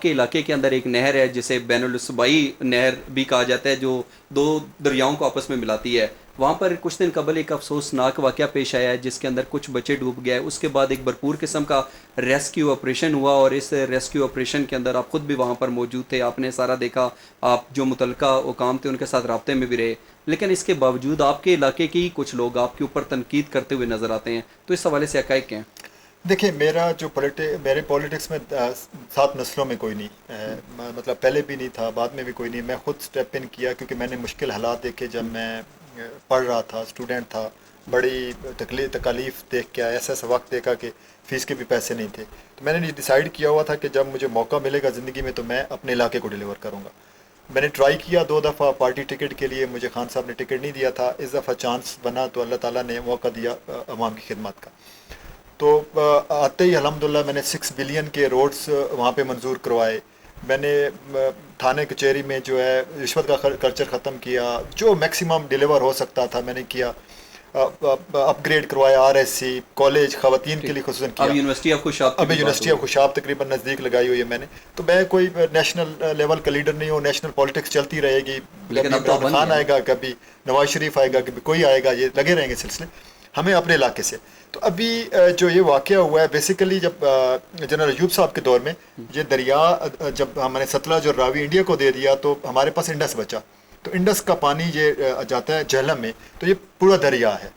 کے علاقے کے اندر ایک نہر ہے جسے بین الصوبائی نہر بھی کہا جاتا ہے، جو دو دریاؤں کو آپس میں ملاتی ہے. وہاں پر کچھ دن قبل ایک افسوسناک واقعہ پیش آیا ہے جس کے اندر کچھ بچے ڈوب گئے. اس کے بعد ایک بھرپور قسم کا ریسکیو آپریشن ہوا، اور اس ریسکیو آپریشن کے اندر آپ خود بھی وہاں پر موجود تھے، آپ نے سارا دیکھا، آپ جو متعلقہ حکام تھے ان کے ساتھ رابطے میں بھی رہے. لیکن اس کے باوجود آپ کے علاقے کے ہی کچھ لوگ آپ کے اوپر تنقید کرتے ہوئے نظر آتے ہیں. تو اس حوالے سے حقائق کیا ہیں؟ دیکھیں، میرا جو میرے پولیٹکس میں 7 نسلوں میں کوئی نہیں، مطلب پہلے بھی نہیں تھا، بعد میں بھی کوئی نہیں. میں خود سٹیپ ان کیا کیونکہ میں نے مشکل حالات دیکھے جب میں پڑھ رہا تھا، اسٹوڈنٹ تھا. بڑی تکالیف دیکھ کے ایسا وقت دیکھا کہ فیس کے بھی پیسے نہیں تھے. تو میں نے ڈیسائیڈ کیا ہوا تھا کہ جب مجھے موقع ملے گا زندگی میں تو میں اپنے علاقے کو ڈیلیور کروں گا. میں نے ٹرائی کیا 2 دفعہ پارٹی ٹکٹ کے لیے، مجھے خان صاحب نے ٹکٹ نہیں دیا تھا. اس دفعہ چانس بنا تو اللہ تعالیٰ نے موقع دیا عوام کی خدمت کا. تو آتے ہی الحمدللہ میں نے 6 بلین کے روڈز وہاں پہ منظور کروائے. میں نے تھانے کچہری میں جو ہے رشوت کا کلچر ختم کیا، جو میکسیمم ڈیلیور ہو سکتا تھا میں نے کیا. اپ گریڈ کروایا، RSC کالج خواتین کے لیے خصوصاً کیا. اب یونیورسٹی آف خوشاب اب یونیورسٹی آف خوشاب تقریباً نزدیک لگائی ہوئی ہے میں نے. تو میں کوئی نیشنل لیول کا لیڈر نہیں ہوں، نیشنل پالیٹکس چلتی رہے گی. کبھی عمران خان آئے گا، کبھی نواز شریف آئے گا، کبھی کوئی آئے گا، یہ لگے رہیں گے سلسلے. ہمیں اپنے علاقے سے. تو ابھی جو یہ واقعہ ہوا ہے بیسیکلی جب جنرل ایوب صاحب کے دور میں یہ دریا جب ہم نے ستلج اور راوی انڈیا کو دے دیا تو ہمارے پاس انڈس بچا. تو انڈس کا پانی یہ جاتا ہے جہلم میں، تو یہ پورا دریا ہے.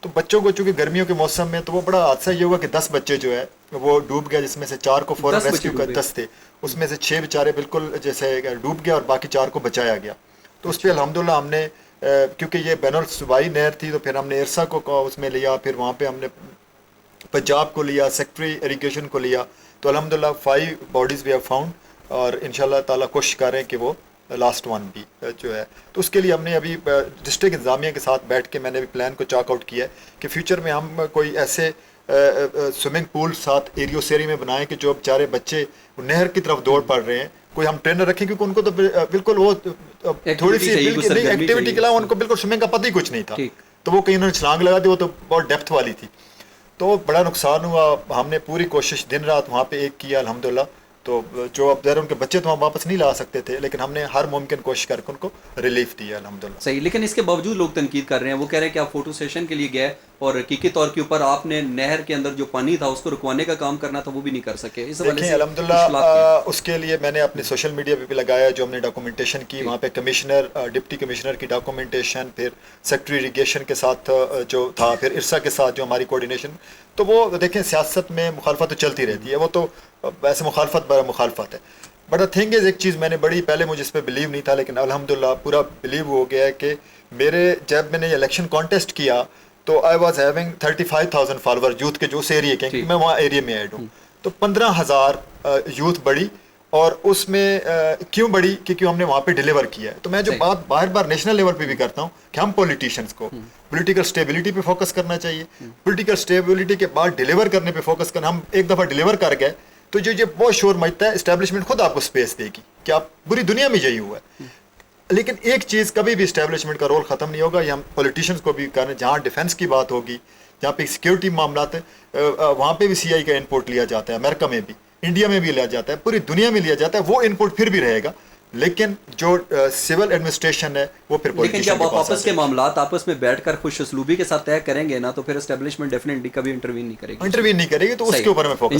تو بچوں کو چونکہ گرمیوں کے موسم میں تو وہ بڑا حادثہ یہ ہوا کہ 10 بچے جو ہے وہ ڈوب گئے، جس میں سے 4 کو فوراً ریسکیو کر 10 تھے، اس میں سے 6 بیچارے بالکل جیسے ڈوب گئے اور باقی 4 کو بچایا گیا. تو اس پہ الحمدللہ ہم نے کیونکہ یہ بین الصوبائی نہر تھی تو پھر ہم نے ارسا کو اس میں لیا، پھر وہاں پہ ہم نے پنجاب کو لیا، سیکٹری اریگیشن کو لیا. تو الحمدللہ 5 باڈیز وی ہیو فاؤنڈ، اور انشاءاللہ تعالیٰ کوشش کر رہے ہیں کہ وہ لاسٹ ون بھی جو ہے. تو اس کے لیے ہم نے ابھی ڈسٹرکٹ انتظامیہ کے ساتھ بیٹھ کے میں نے بھی پلان کو چاک آؤٹ کیا ہے کہ فیوچر میں ہم کوئی ایسے سوئمنگ پول ساتھ ایریو سیری میں بنائیں کہ جو بیچارے بچے نہر کی طرف دوڑ پڑ رہے ہیں، کوئی ہم ٹرینر رکھیں کیونکہ ان کو تو بالکل وہ تھوڑی سی ایکٹیویٹی کے علاوہ ان کو بالکل سوئمنگ کا پتہ ہی کچھ نہیں تھا. تو وہ کہیں انہوں نے چھلانگ لگا دی، وہ تو بہت ڈیپتھ والی تھی. تو بڑا نقصان ہوا. ہم نے پوری کوشش دن رات وہاں پہ ایک کیا الحمدللہ. تو جو اب ظاہر ان کے بچے تو ہم واپس نہیں لا سکتے تھے، لیکن ہم نے ہر ممکن کوشش کر کے ان کو ریلیف دیا الحمدللہ. صحیح. لیکن اس کے باوجود لوگ تنقید کر رہے ہیں، وہ کہہ رہے ہیں کہ آپ فوٹو سیشن کے لیے گئے اور حقیقی طور کے اوپر آپ نے نہر کے اندر جو پانی تھا اس کو رکوانے کا کام کرنا تھا، وہ بھی نہیں کر سکے. اس حوالے دیکھیں سے الحمدللہ اس کے لیے میں نے اپنے سوشل میڈیا پہ بھی لگایا جو ہم نے ڈاکومنٹیشن کی. وہاں پہ کمشنر ڈپٹی کمشنر کی ڈاکومنٹیشن، پھر سیکٹری اریگیشن کے ساتھ جو تھا، پھر ارسا کے ساتھ جو ہماری کوارڈینیشن. تو وہ دیکھیں سیاست میں مخالفت تو چلتی رہتی ہے، وہ تو ایسے مخالفت برا مخالفت ہے. بٹ تھنگ از ایک چیز میں نے بڑی پہلے مجھے اس پہ بلیو نہیں تھا، لیکن الحمدللہ پورا بلیو ہو گیا ہے کہ جب میں نے الیکشن کانٹیسٹ کیا تو I was having 35,000 follower youth کے جو اس ایریے کے، میں وہاں ایریے میں ایڈ ہوں. تو 15,000 یوتھ بڑی. اور اس میں کیوں بڑی؟ کیونکہ ہم نے وہاں پہ ڈیلیور کیا ہے. تو میں جو بات بار بار نیشنل لیول پہ بھی کرتا ہوں کہ ہم پولیٹیشنس کو پولیٹیکل اسٹیبلٹی پہ فوکس کرنا چاہیے. پولیٹیکل اسٹیبلٹی کے بعد ڈیلیور کرنے پہ فوکس کرنا. ہم ایک دفعہ ڈیلیور کر گئے تو جو یہ بہت شور مچتا ہے، اسٹیبلشمنٹ خود آپ کو اسپیس دے گی کہ آپ پوری دنیا میں یہی ہوا ہے. لیکن ایک چیز کبھی بھی اسٹیبلشمنٹ کا رول ختم نہیں ہوگا. یہ ہم پولیٹیشنس کو بھی کریں. جہاں ڈیفینس کی بات ہوگی، جہاں پہ سیکیورٹی معاملات ہیں، وہاں پہ بھی CI کا انپوٹ لیا جاتا ہے، امریکہ میں بھی، انڈیا میں بھی لیا جاتا ہے، پوری دنیا میں لیا جاتا ہے. وہ انپوٹ پھر بھی رہے گا، لیکن جو سول ایڈمنسٹریشن ہے وہ پھر لیکن جب آپ آپس کے معاملات آپس میں بیٹھ کر خوش اسلوبی کے ساتھ طے کریں گے نا، تو پھر اسٹیبلشمنٹ ڈیفینیٹلی کبھی انٹروین نہیں کرے گی. تو اس کے اوپر میں فوکس